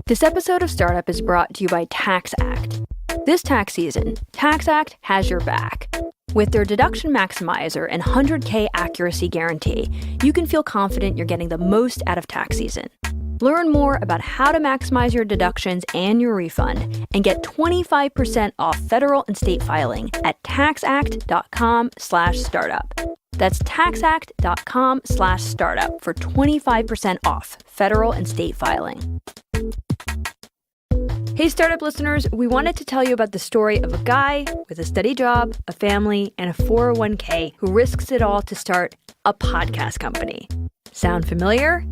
This episode of Startup is brought to you by TaxAct. This tax season, TaxAct has your back. With their deduction maximizer and 100K accuracy guarantee, you can feel confident you're getting the most out of tax season. Learn more about how to maximize your deductions and your refund and get 25% off federal and state filing at taxact.com/startup. That's taxact.com/startup for 25% off federal and state filing. Hey, Startup listeners, we wanted to tell you about the story of a guy with a steady job, a family, and a 401k who risks it all to start a podcast company. Sound familiar?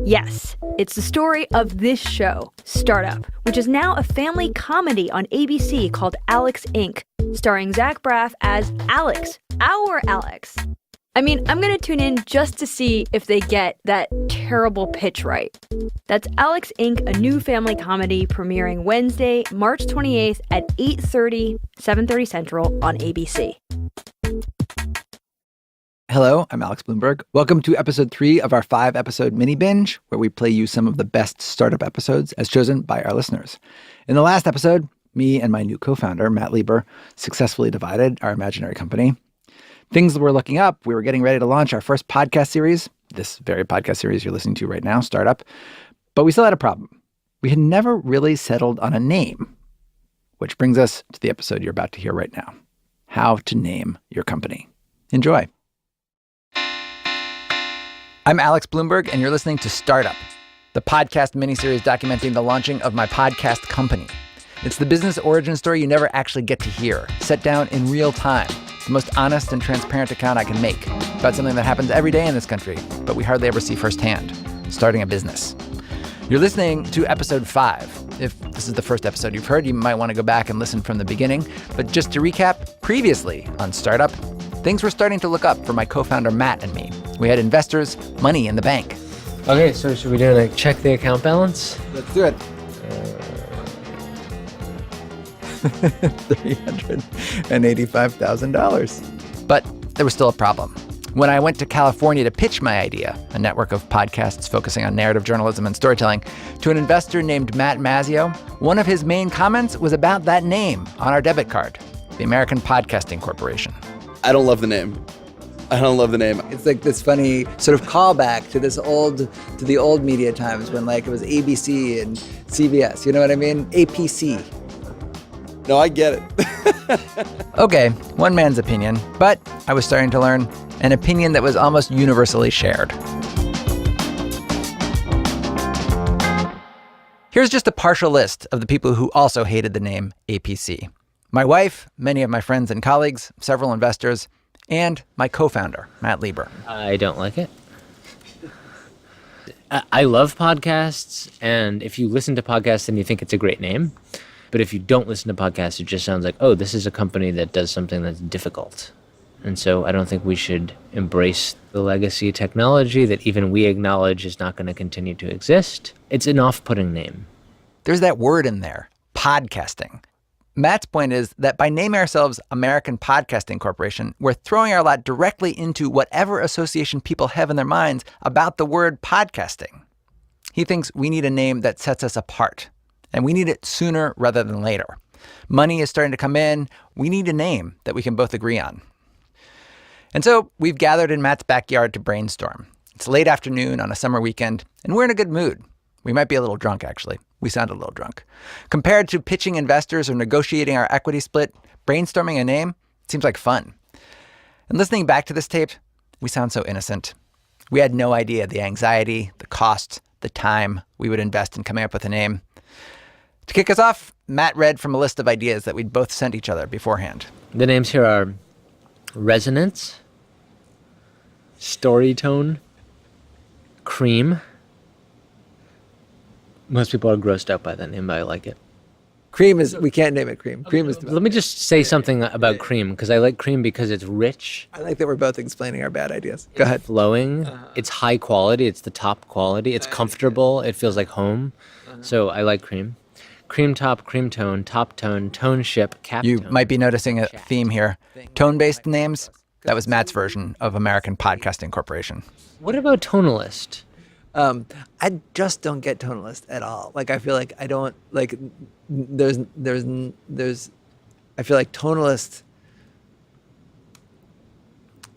Yes, it's the story of this show, Startup, which is now a family comedy on ABC called Alex Inc., starring Zach Braff as Alex, our Alex. I mean, I'm going to tune in just to see if they get that terrible pitch right. That's Alex Inc., a new family comedy premiering Wednesday, March 28th at 8:30, 7:30 Central on ABC. Hello, I'm Alex Bloomberg. Welcome to episode 3 of our 5-episode mini binge, where we play you some of the best startup episodes as chosen by our listeners. In the last episode, me and my new co-founder, Matt Lieber, successfully divided our imaginary company. Things were looking up. We were getting ready to launch our first podcast series, this very podcast series you're listening to right now, Startup. But we still had a problem. We had never really settled on a name, which brings us to the episode you're about to hear right now, how to name your company. Enjoy. I'm Alex Bloomberg, and you're listening to Startup, the podcast miniseries documenting the launching of my podcast company. It's the business origin story you never actually get to hear, set down in real time. The most honest and transparent account I can make about something that happens every day in this country, but we hardly ever see firsthand, starting a business. You're listening to episode 5. If this is the first episode you've heard, you might want to go back and listen from the beginning. But just to recap, previously on Startup, things were starting to look up for my co-founder Matt and me. We had investors, money in the bank. Okay, so should we do like check the account balance? Let's do it. $385,000. But there was still a problem. When I went to California to pitch my idea, a network of podcasts focusing on narrative journalism and storytelling, to an investor named Matt Mazzio, one of his main comments was about that name on our debit card, the American Podcasting Corporation. I don't love the name. It's like this funny sort of callback to the old media times when like it was ABC and CBS. You know what I mean? APC. No, I get it. Okay, one man's opinion, but I was starting to learn an opinion that was almost universally shared. Here's just a partial list of the people who also hated the name APC. My wife, many of my friends and colleagues, several investors, and my co-founder, Matt Lieber. I don't like it. I love podcasts, and if you listen to podcasts, then you think it's a great name. But if you don't listen to podcasts, it just sounds like, oh, this is a company that does something that's difficult. And so I don't think we should embrace the legacy technology that even we acknowledge is not going to continue to exist. It's an off-putting name. There's that word in there, podcasting. Matt's point is that by naming ourselves American Podcasting Corporation, we're throwing our lot directly into whatever association people have in their minds about the word podcasting. He thinks we need a name that sets us apart, and we need it sooner rather than later. Money is starting to come in. We need a name that we can both agree on. And so we've gathered in Matt's backyard to brainstorm. It's late afternoon on a summer weekend, and we're in a good mood. We might be a little drunk, actually. We sound a little drunk. Compared to pitching investors or negotiating our equity split, brainstorming a name seems like fun. And listening back to this tape, we sound so innocent. We had no idea the anxiety, the cost, the time we would invest in coming up with a name. To kick us off, Matt read from a list of ideas that we'd both sent each other beforehand. The names here are Resonance, Storytone, Cream. Most people are grossed out by that name, but I like it. Cream is, we can't name it Cream. Cream is. Let me just say something about Cream, because I like Cream because it's rich. I like that we're both explaining our bad ideas. Go ahead. Flowing. It's high quality. It's the top quality. It's comfortable. It feels like home. So I like Cream. Cream top, cream tone, top tone, tone ship, cap You tone. might be noticing a theme here. Tone-based names, that was Matt's version of American Podcasting Corporation. What about tonalist? I just don't get tonalist at all. Like, I feel like I don't, like, there's, I feel like tonalist,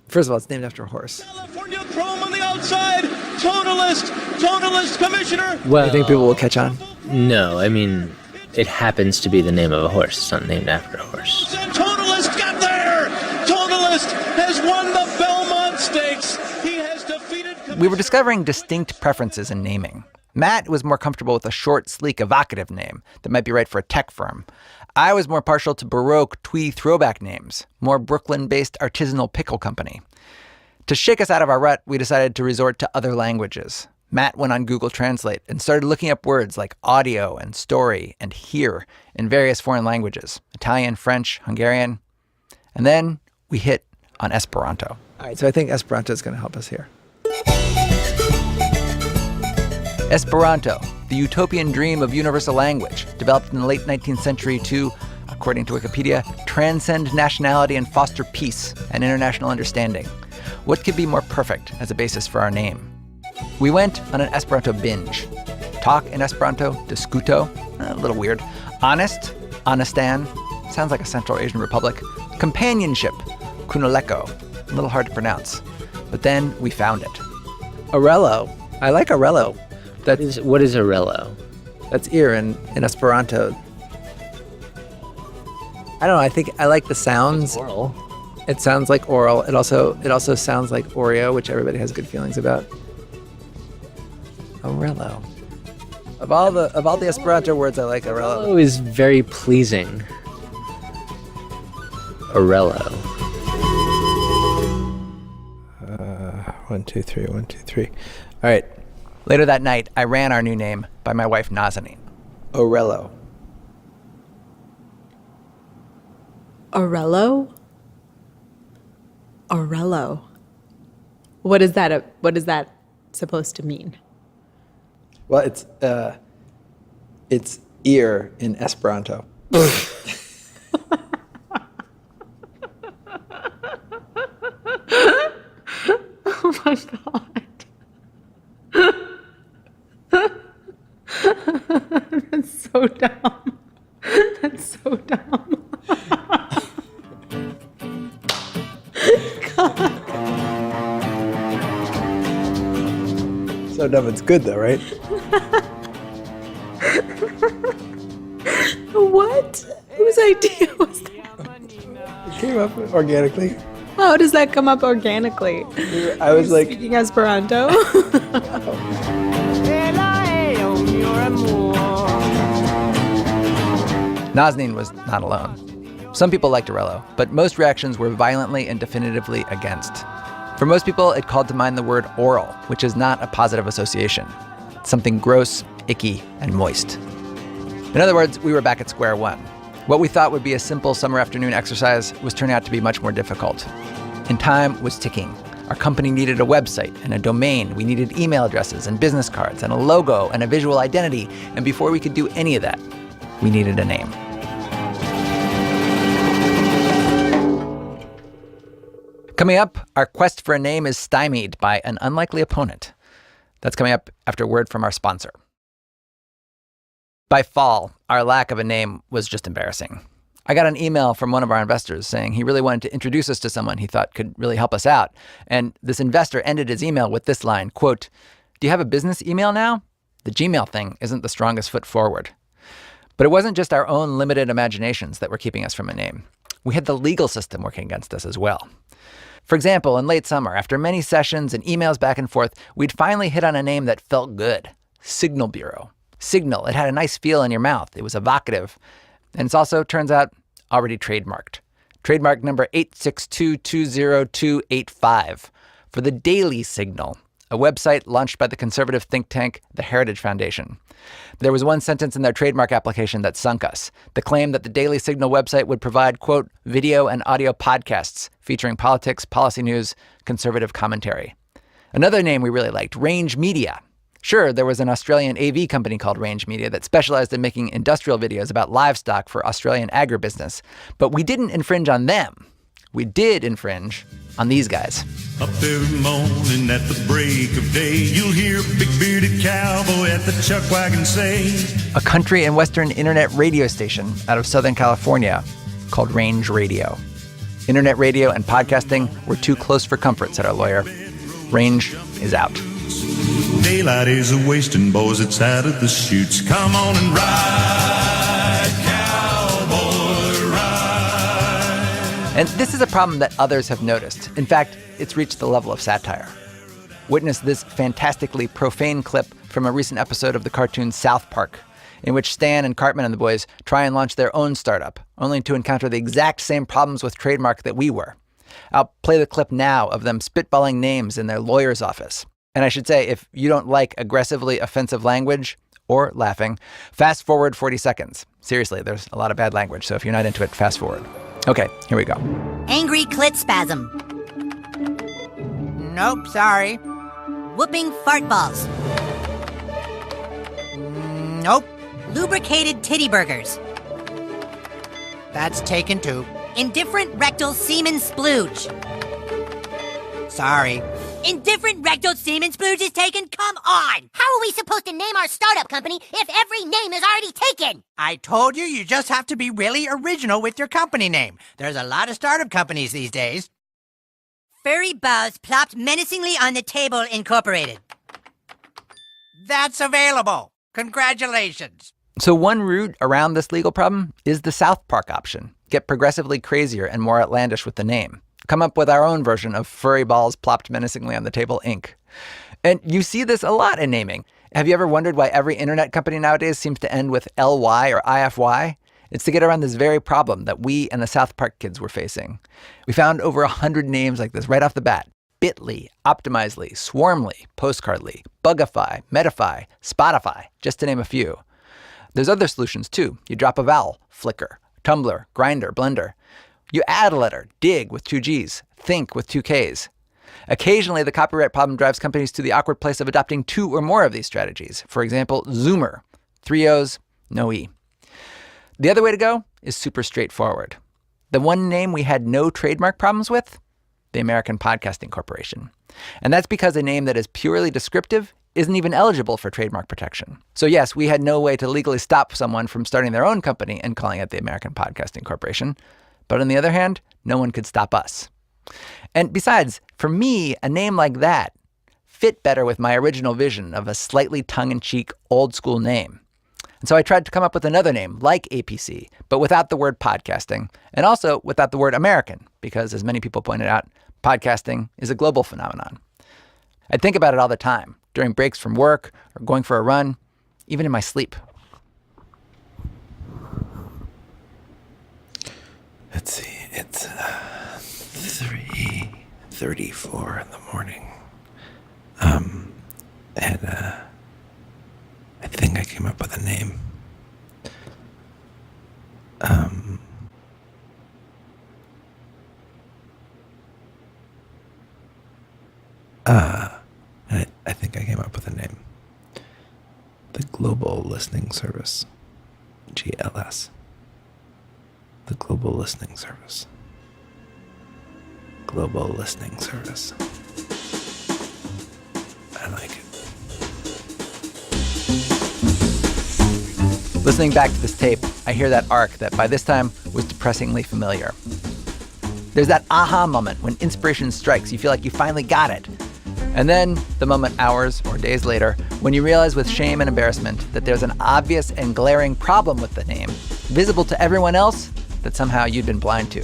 first of all, it's named after a horse. California Chrome on the outside. Tonalist commissioner. Well, You think people will catch on? no, I mean, it happens to be the name of a horse. It's not named after a horse. And Tonalist got there. Tonalist has won the Belmont Stakes. He has defeated. We were discovering distinct preferences in naming. Matt was more comfortable with a short, sleek, evocative name that might be right for a tech firm. I was more partial to Baroque, twee throwback names, more Brooklyn-based artisanal pickle company. To shake us out of our rut, we decided to resort to other languages. Matt went on Google Translate and started looking up words like audio and story and hear in various foreign languages, Italian, French, Hungarian. And then we hit on Esperanto. All right, so I think Esperanto is going to help us here. Esperanto, the utopian dream of universal language, developed in the late 19th century to, according to Wikipedia, transcend nationality and foster peace and international understanding. What could be more perfect as a basis for our name? We went on an Esperanto binge. Talk in Esperanto, discuto, a little weird. Honest, honestan, sounds like a Central Asian republic. Companionship, kunoleko, a little hard to pronounce. But then we found it. Orello, I like Orello. What is Orello? That's ear in Esperanto. I don't know, I think I like the sounds. Oral. It sounds like oral. It also sounds like Oreo, which everybody has good feelings about. Orello. Of all the Esperanto words, I like Orello. Orello is very pleasing. Orello. 1, 2, 3, 1, 2, 3. All right. Later that night, I ran our new name by my wife Nazanin. Orello. Orello? Orello. What is that supposed to mean? Well, it's ear in Esperanto. Oh my god. That's so dumb. That's so dumb. So dumb, it's good though, right? What? Whose idea was that? It came up organically. How does that come up organically? I was like, Speaking Esperanto? Nazanin was not alone. Some people liked Orello, but most reactions were violently and definitively against. For most people, it called to mind the word oral, which is not a positive association. It's something gross, icky, and moist. In other words, we were back at square one. What we thought would be a simple summer afternoon exercise was turning out to be much more difficult. And time was ticking. Our company needed a website and a domain. We needed email addresses and business cards and a logo and a visual identity. And before we could do any of that, we needed a name. Coming up, our quest for a name is stymied by an unlikely opponent. That's coming up after a word from our sponsor. By fall, our lack of a name was just embarrassing. I got an email from one of our investors saying he really wanted to introduce us to someone he thought could really help us out. And this investor ended his email with this line, quote, "Do you have a business email now? The Gmail thing isn't the strongest foot forward." But it wasn't just our own limited imaginations that were keeping us from a name. We had the legal system working against us as well. For example, in late summer, after many sessions and emails back and forth, we'd finally hit on a name that felt good. Signal Bureau. Signal. It had a nice feel in your mouth. It was evocative. And it's also, turns out, already trademarked. Trademark number 862202285 for the Daily Signal, a website launched by the conservative think tank, the Heritage Foundation. There was one sentence in their trademark application that sunk us. The claim that the Daily Signal website would provide, quote, video and audio podcasts featuring politics, policy news, conservative commentary. Another name we really liked, Range Media. Sure, there was an Australian AV company called Range Media that specialized in making industrial videos about livestock for Australian agribusiness, but we didn't infringe on them. We did infringe on these guys. Up every morning at the break of day, you'll hear a big bearded cowboy at the chuck wagon say, A country and western internet radio station out of Southern California called Range Radio. Internet radio and podcasting were too close for comfort, said our lawyer. Range is out. daylight is a wasting, boys, it's out of the chutes. Come on and ride, cowboy, ride. And this is a problem that others have noticed. In fact, it's reached the level of satire. Witness this fantastically profane clip from a recent episode of the cartoon South Park, in which Stan and Cartman and the boys try and launch their own startup, only to encounter the exact same problems with trademark that we were. I'll play the clip now of them spitballing names in their lawyer's office. And I should say, if you don't like aggressively offensive language or laughing, fast forward 40 seconds. Seriously, there's a lot of bad language, so if you're not into it, fast forward. Okay, here we go. Angry clit spasm. Nope, sorry. Whooping fart balls. Nope, Lubricated titty burgers. that's taken too. Indifferent rectal semen splooge. Sorry. Indifferent rectal semen splooge is taken? Come on! How are we supposed to name our startup company if every name is already taken? I told you, you just have to be really original with your company name. There's a lot of startup companies these days. Furry Balls plopped menacingly on the table, Incorporated. That's available. Congratulations. So one route around this legal problem is the South Park option. Get progressively crazier and more outlandish with the name. Come up with our own version of Furry Balls Plopped Menacingly on the Table, Inc. And you see this a lot in naming. Have you ever wondered why every internet company nowadays seems to end with LY or IFY? It's to get around this very problem that we and the South Park kids were facing. We found over 100 names like this right off the bat. Bitly, Optimizely, Swarmly, Postcardly, Bugify, Metafy, Spotify, just to name a few. There's other solutions too. You drop a vowel, Flickr, Tumblr, Grindr, Blender. You add a letter, Dig with 2 Gs, Think with 2 Ks. Occasionally, the copyright problem drives companies to the awkward place of adopting 2 or more of these strategies. For example, Zoomer, 3 O's, no E. The other way to go is super straightforward. The one name we had no trademark problems with? The American Podcasting Corporation. And that's because a name that is purely descriptive isn't even eligible for trademark protection. So yes, we had no way to legally stop someone from starting their own company and calling it the American Podcasting Corporation. But on the other hand, no one could stop us. And besides, for me, a name like that fit better with my original vision of a slightly tongue-in-cheek, old-school name. And so I tried to come up with another name, like APC, but without the word podcasting, and also without the word American, because as many people pointed out, podcasting is a global phenomenon. I think about it all the time, during breaks from work or going for a run, even in my sleep. Let's see, it's 3:34 in the morning. I think I came up with a name. I think I came up with a name. The Global Listening Service. GLS. The Global Listening Service. Global Listening Service. I like it. Listening back to this tape, I hear that arc that by this time was depressingly familiar. There's that aha moment when inspiration strikes. You feel like you finally got it. And then the moment hours or days later when you realize with shame and embarrassment that there's an obvious and glaring problem with the name, visible to everyone else, that somehow you'd been blind to.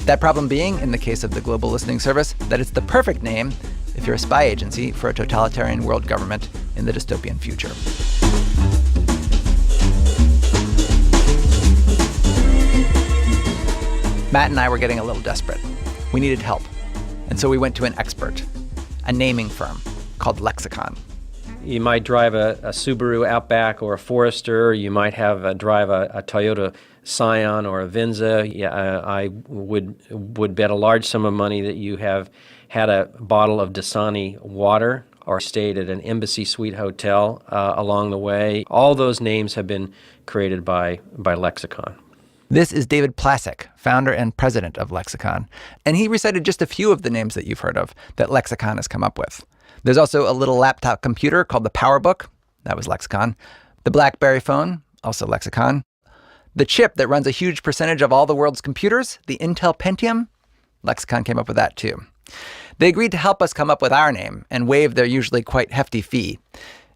That problem being, in the case of the Global Listening Service, that it's the perfect name if you're a spy agency for a totalitarian world government in the dystopian future. Matt and I were getting a little desperate. We needed help. And so we went to an expert, a naming firm called Lexicon. You might drive a Subaru Outback or a Forester. You might drive a Toyota Scion or a Venza. I would bet a large sum of money that you have had a bottle of Dasani water or stayed at an Embassy Suite hotel along the way. All those names have been created by Lexicon. This is David Placek, founder and president of Lexicon, and he recited just a few of the names that you've heard of that Lexicon has come up with. There's also a little laptop computer called the PowerBook. That was Lexicon. The BlackBerry phone, also Lexicon. The chip that runs a huge percentage of all the world's computers, the Intel Pentium, Lexicon came up with that too. They agreed to help us come up with our name and waive their usually quite hefty fee.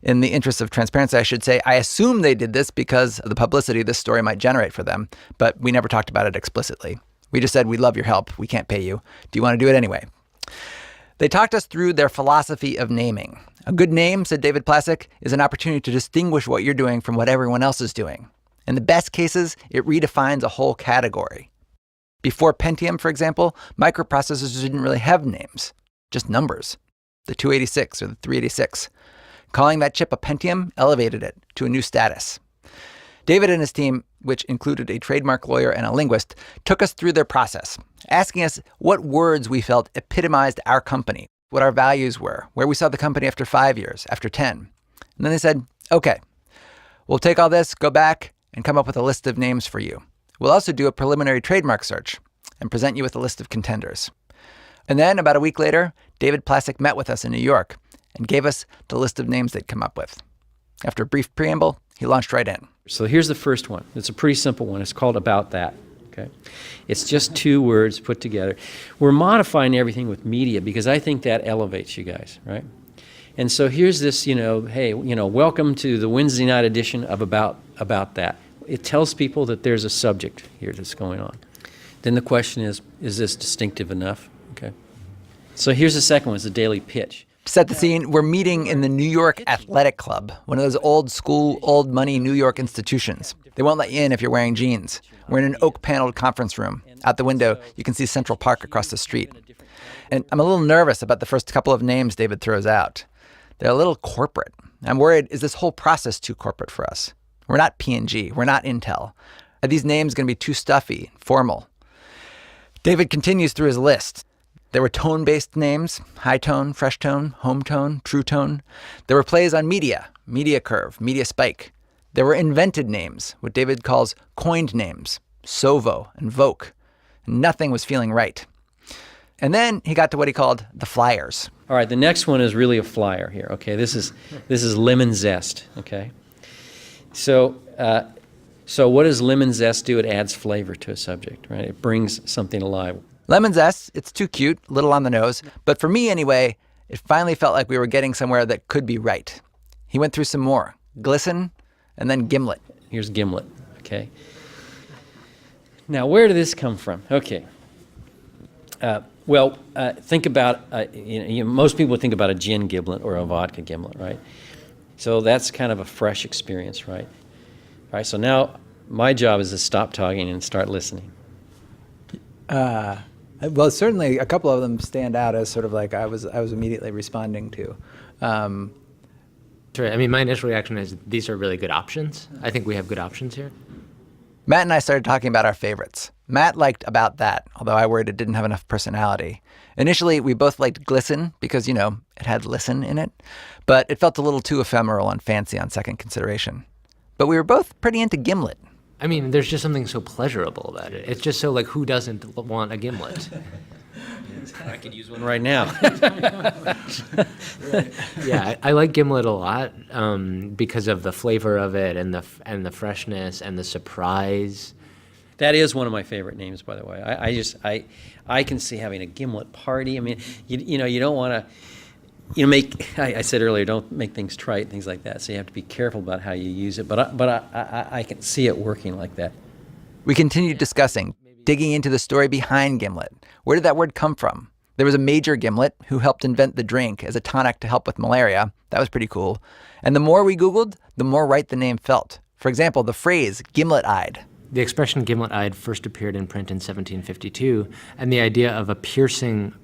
In the interest of transparency, I should say, I assume they did this because of the publicity this story might generate for them, but we never talked about it explicitly. We just said, we love your help. We can't pay you. Do you want to do it anyway? They talked us through their philosophy of naming. A good name, said David Placek, is an opportunity to distinguish what you're doing from what everyone else is doing. In the best cases, it redefines a whole category. Before Pentium, for example, microprocessors didn't really have names, just numbers. The 286 or the 386. Calling that chip a Pentium elevated it to a new status. David and his team, which included a trademark lawyer and a linguist, took us through their process, asking us what words we felt epitomized our company, what our values were, where we saw the company after 5 years, after 10. And then they said, okay, we'll take all this, go back, and come up with a list of names for you. We'll also do a preliminary trademark search and present you with a list of contenders. And then about a week later, David Placek met with us in New York and gave us the list of names they'd come up with. After a brief preamble, he launched right in. So here's the first one. It's a pretty simple one. It's called About That. Okay, it's just 2 words put together. We're modifying everything with media because I think that elevates you guys, right? And so here's this, hey, welcome to the Wednesday night edition of About That. It tells people that there's a subject here that's going on. Then the question is this distinctive enough? Okay. So here's the second one. It's a daily pitch. To set the scene, we're meeting in the New York Athletic Club, one of those old school, old money New York institutions. They won't let you in if you're wearing jeans. We're in an oak-paneled conference room. Out the window, you can see Central Park across the street. And I'm a little nervous about the first couple of names David throws out. They're a little corporate. I'm worried, is this whole process too corporate for us? We're not P&G. We're not Intel. Are these names going to be too stuffy, formal? David continues through his list. There were tone-based names, high tone, fresh tone, home tone, true tone. There were plays on media, media curve, media spike. There were invented names, what David calls coined names, Sovo and Voke. Nothing was feeling right. And then he got to what he called the flyers. All right, the next one is really a flyer here. Okay, this is lemon zest. Okay, so what does lemon zest do? It adds flavor to a subject, right? It brings something alive. Lemon zest, it's too cute, a little on the nose. But for me anyway, it finally felt like we were getting somewhere that could be right. He went through some more. Glisten, and then gimlet. Here's gimlet, okay? Now, where did this come from? Okay. Think about, most people would think about a gin gimlet or a vodka gimlet, right? So that's kind of a fresh experience, right? All right, so now my job is to stop talking and start listening. Well, certainly a couple of them stand out as sort of like I was immediately responding to. Sure. I mean, my initial reaction is these are really good options. I think we have good options here. Matt and I started talking about our favorites. Matt liked About That, although I worried it didn't have enough personality. Initially, we both liked Glisten because, it had listen in it, but it felt a little too ephemeral and fancy on second consideration. But we were both pretty into Gimlet. I mean, there's just something so pleasurable about it. It's just so like, who doesn't want a gimlet? I could use one right now. Yeah, I like gimlet a lot because of the flavor of it and the freshness and the surprise. That is one of my favorite names, by the way. I can see having a gimlet party. I mean, you don't want to, I said earlier, don't make things trite, things like that. So you have to be careful about how you use it. But I can see it working like that. We continued discussing, digging into the story behind Gimlet. Where did that word come from? There was a major Gimlet who helped invent the drink as a tonic to help with malaria. That was pretty cool. And the more we Googled, the more right the name felt. For example, the phrase gimlet-eyed. The expression gimlet-eyed first appeared in print in 1752, and the idea of a piercing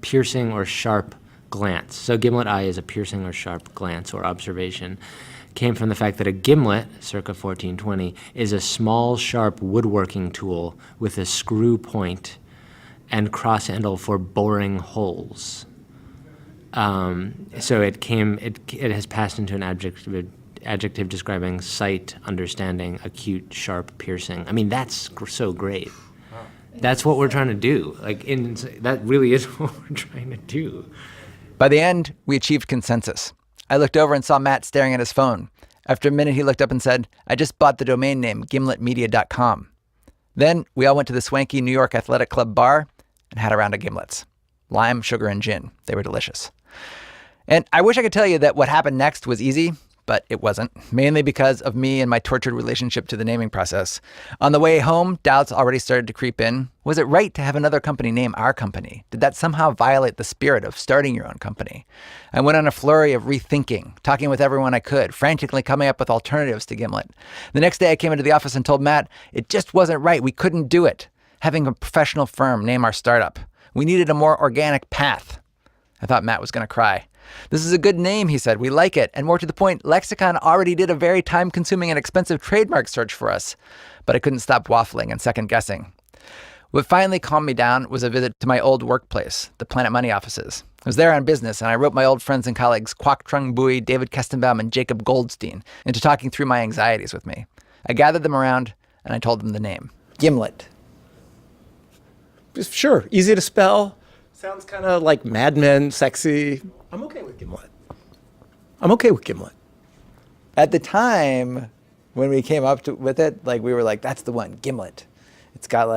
or sharp glance. So gimlet eye is a piercing or sharp glance or observation. Came from the fact that a gimlet, circa 1420, is a small, sharp woodworking tool with a screw point and cross handle for boring holes. So it has passed into an adjective adjective describing sight, understanding, acute, sharp, piercing. I mean, that's so great. That's what we're trying to do. That really is what we're trying to do. By the end, we achieved consensus. I looked over and saw Matt staring at his phone. After a minute, he looked up and said, I just bought the domain name gimletmedia.com. Then we all went to the swanky New York Athletic Club bar and had a round of gimlets. Lime, sugar, and gin. They were delicious. And I wish I could tell you that what happened next was easy, but it wasn't, mainly because of me and my tortured relationship to the naming process. On the way home, doubts already started to creep in. Was it right to have another company name our company? Did that somehow violate the spirit of starting your own company? I went on a flurry of rethinking, talking with everyone I could, frantically coming up with alternatives to Gimlet. The next day I came into the office and told Matt it just wasn't right. We couldn't do it. Having a professional firm name our startup. We needed a more organic path. I thought Matt was going to cry. This is a good name, he said. We like it. And more to the point, Lexicon already did a very time-consuming and expensive trademark search for us. But I couldn't stop waffling and second-guessing. What finally calmed me down was a visit to my old workplace, the Planet Money offices. I was there on business, and I roped my old friends and colleagues Kwok Trung Bui, David Kestenbaum, and Jacob Goldstein into talking through my anxieties with me. I gathered them around, and I told them the name. Gimlet. Sure, easy to spell. Sounds kind of like Mad Men, sexy. I'm okay with Gimlet. At the time, when we came up with it, we were like, that's the one, Gimlet. It's got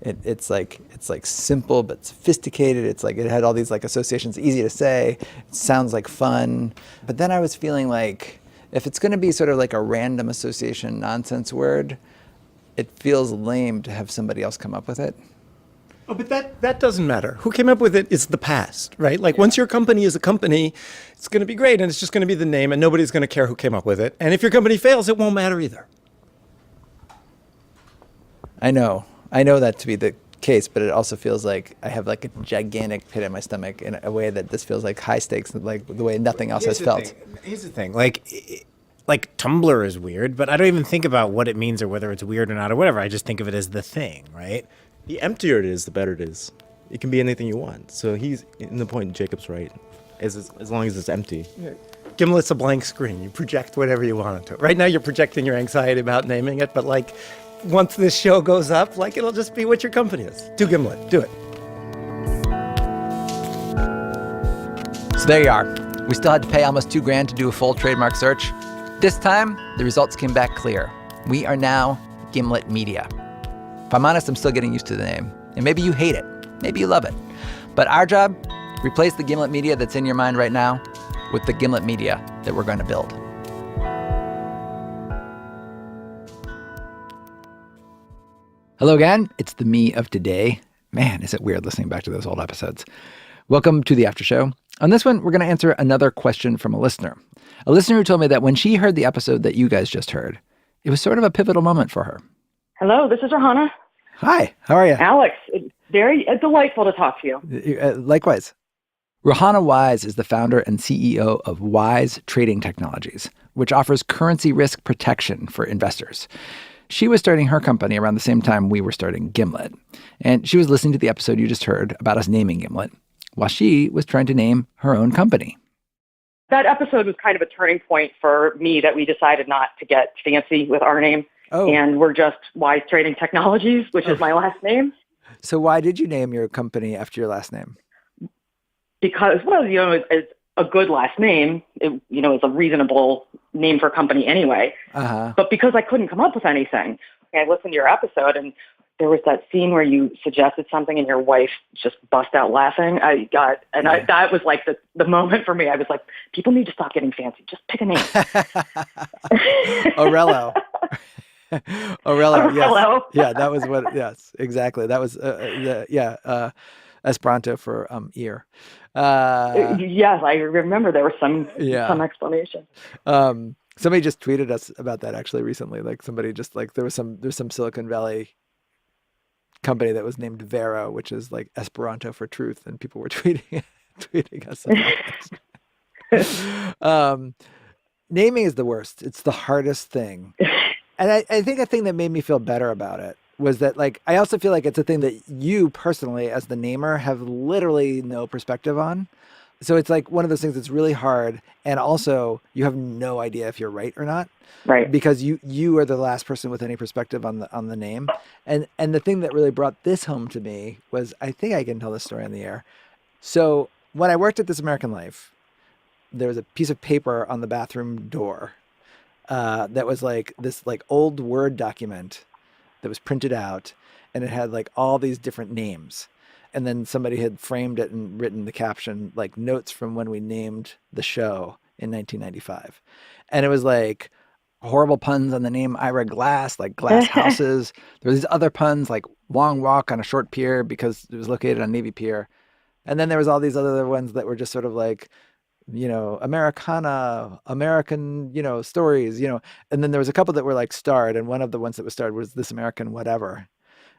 it's simple but sophisticated. It's it had all these associations, easy to say. It sounds like fun. But then I was feeling like if it's going to be sort of like a random association nonsense word, it feels lame to have somebody else come up with it. Oh, but that doesn't matter. Who came up with it is the past, right? Once your company is a company, it's going to be great, and it's just going to be the name, and nobody's going to care who came up with it. And if your company fails, it won't matter either. I know that to be the case, but it also feels like I have a gigantic pit in my stomach in a way that this feels like high stakes, the way nothing else has felt. Here's the thing. Tumblr is weird, but I don't even think about what it means or whether it's weird or not or whatever. I just think of it as the thing, right? The emptier it is, the better it is. It can be anything you want. So he's in the point. Jacob's right. As long as it's empty. Yeah. Gimlet's a blank screen. You project whatever you want into it. Right now, you're projecting your anxiety about naming it, but once this show goes up, it'll just be what your company is. Do Gimlet. Do it. So there you are. We still had to pay almost $2,000 to do a full trademark search. This time, the results came back clear. We are now Gimlet Media. If I'm honest, I'm still getting used to the name. And maybe you hate it. Maybe you love it. But our job, replace the Gimlet Media that's in your mind right now with the Gimlet Media that we're going to build. Hello again. It's the me of today. Man, is it weird listening back to those old episodes. Welcome to the After Show. On this one, we're going to answer another question from a listener. A listener who told me that when she heard the episode that you guys just heard, it was sort of a pivotal moment for her. Hello, this is Rohana. Hi, how are you? Alex, it's very delightful to talk to you. Likewise. Rohana Wise is the founder and CEO of Wise Trading Technologies, which offers currency risk protection for investors. She was starting her company around the same time we were starting Gimlet. And she was listening to the episode you just heard about us naming Gimlet, while she was trying to name her own company. That episode was kind of a turning point for me that we decided not to get fancy with our name. Oh. And we're just Wise Trading Technologies, which is my last name. So why did you name your company after your last name? Because, it's a good last name. It's a reasonable name for a company anyway. Uh-huh. But because I couldn't come up with anything, I listened to your episode, and there was that scene where you suggested something and your wife just bust out laughing. That was the moment for me. I was like, people need to stop getting fancy. Just pick a name. Aurelio. Aurelio, yes. Aurelio. Yeah, that was what, yes, exactly. That was, Esperanto for ear. Yes, I remember there was some explanation. Somebody just tweeted us about that actually recently. Somebody just there's some Silicon Valley company that was named Vero, which is Esperanto for truth, and people were tweeting us about it. Naming is the worst. It's the hardest thing. And I think a thing that made me feel better about it was that I also feel like it's a thing that you personally as the namer have literally no perspective on. So it's like one of those things that's really hard. And also you have no idea if you're right or not. Right. Because you are the last person with any perspective on the name. And the thing that really brought this home to me was, I think I can tell this story on the air. So when I worked at This American Life, there was a piece of paper on the bathroom door that was like this like old Word document that was printed out, and it had like all these different names. And then somebody had framed it and written the caption, like notes from when we named the show in 1995. And it was like horrible puns on the name Ira Glass, like glass houses. There were these other puns like long walk on a short pier because it was located on Navy Pier. And then there was all these other ones that were just sort of like, you know, Americana, American, you know, stories, you know. And then there was a couple that were like starred, and one of the ones that was starred was This American Whatever.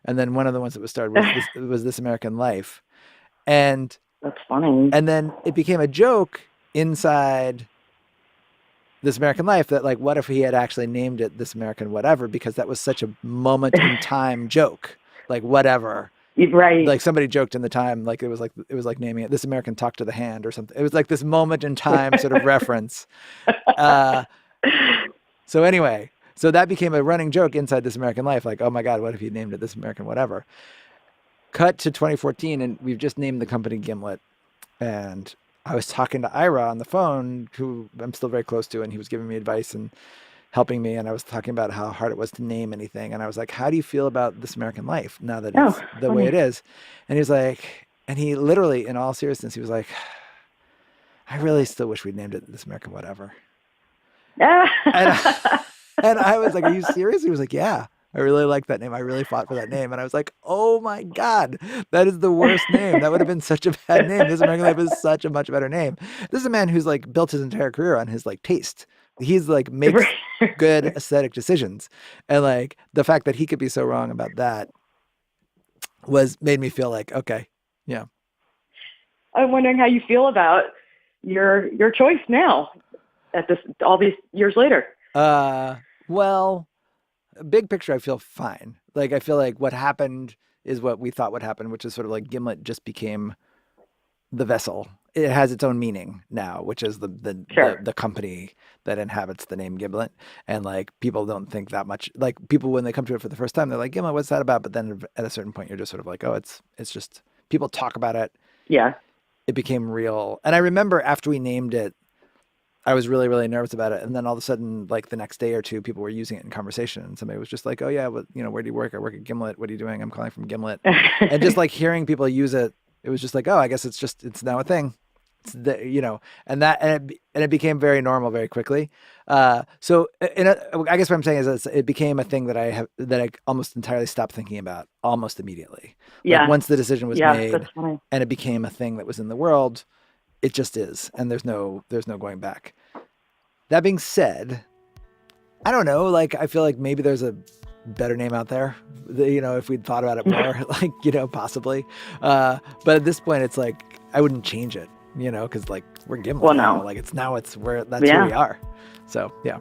And then one of the ones that was starred was This American Life. And that's funny. And then it became a joke inside This American Life that like, what if he had actually named it This American Whatever, because that was such a moment in time joke, like whatever. Right. Like somebody joked in the time, like it was like naming it This American Talk to the Hand or something. It was like this moment in time sort of reference. So anyway, so that became a running joke inside This American Life. Like, oh my God, what if you named it This American Whatever? Cut to 2014, and we've just named the company Gimlet. And I was talking to Ira on the phone, who I'm still very close to, and he was giving me advice and helping me. And I was talking about how hard it was to name anything. And I was like, how do you feel about This American Life now that it's the way it is? And he was like, and he literally, in all seriousness, he was like, I really still wish we'd named it This American Whatever. And I was like, are you serious? He was like, yeah, I really like that name. I really fought for that name. And I was like, oh my God, that is the worst name. That would have been such a bad name. This American Life is such a much better name. This is a man who's like built his entire career on his like taste. He's like makes good aesthetic decisions. And like the fact that he could be so wrong about that made me feel like, okay, yeah. I'm wondering how you feel about your choice now at all these years later. Well, big picture, I feel fine. Like, I feel like what happened is what we thought would happen, which is sort of like Gimlet just became the vessel. It has its own meaning now, which is the company that inhabits the name Gimlet. And like, people don't think that much, like people, when they come to it for the first time, they're like, Gimlet, what's that about? But then at a certain point, you're just sort of like, oh, it's just, people talk about it. Yeah. It became real. And I remember after we named it, I was really, really nervous about it. And then all of a sudden, like the next day or two, people were using it in conversation. And somebody was just like, oh yeah, well, you know, where do you work? I work at Gimlet. What are you doing? I'm calling from Gimlet. And just like hearing people use it, it was just like, oh, I guess it's now a thing. It's you know, and it became very normal very quickly. So I guess what I'm saying is it became a thing that I almost entirely stopped thinking about almost immediately. Yeah. Like once the decision was made that's funny. and it became a thing that was in the world, it just is. And there's no going back. That being said, I don't know, like, I feel like maybe there's a better name out there, you know, if we'd thought about it more, like, you know, possibly. But at this point, it's like, I wouldn't change it, you know, because like we're Gimlet. Well, now. no. Like that's who we are. So, yeah.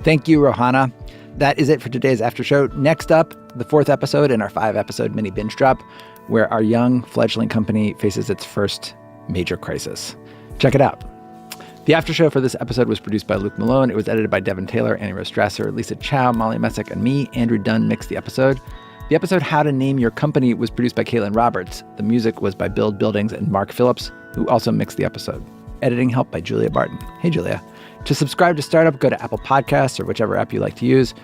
Thank you, Rohana. That is it for today's After Show. Next up, the 4th episode in our 5-episode mini binge drop, where our young fledgling company faces its first major crisis. Check it out. The After Show for this episode was produced by Luke Malone. It was edited by Devin Taylor, Annie Rose Strasser, Lisa Chow, Molly Messick, and me. Andrew Dunn mixed the episode. The episode How to Name Your Company was produced by Caitlin Roberts. The music was by Build Buildings and Mark Phillips, who also mixed the episode. Editing help by Julia Barton. Hey, Julia. To subscribe to StartUp, go to Apple Podcasts or whichever app you like to use.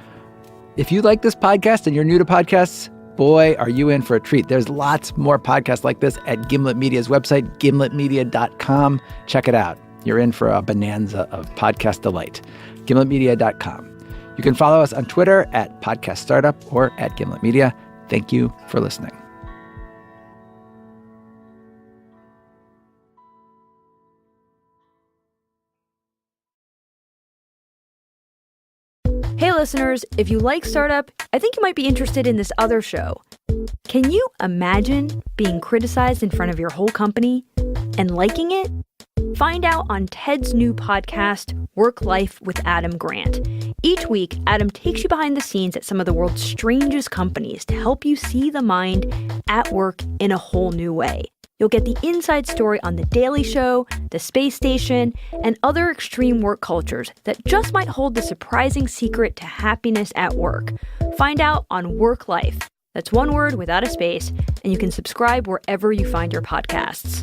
If you like this podcast and you're new to podcasts, boy, are you in for a treat. There's lots more podcasts like this at Gimlet Media's website, gimletmedia.com. Check it out. You're in for a bonanza of podcast delight. gimletmedia.com. You can follow us on Twitter at Podcast Startup or at Gimlet Media. Thank you for listening. Hey listeners, if you like Startup, I think you might be interested in this other show. Can you imagine being criticized in front of your whole company and liking it? Find out on Ted's new podcast, Work Life with Adam Grant. Each week, Adam takes you behind the scenes at some of the world's strangest companies to help you see the mind at work in a whole new way. You'll get the inside story on The Daily Show, the space station, and other extreme work cultures that just might hold the surprising secret to happiness at work. Find out on Work Life. That's one word without a space, and you can subscribe wherever you find your podcasts.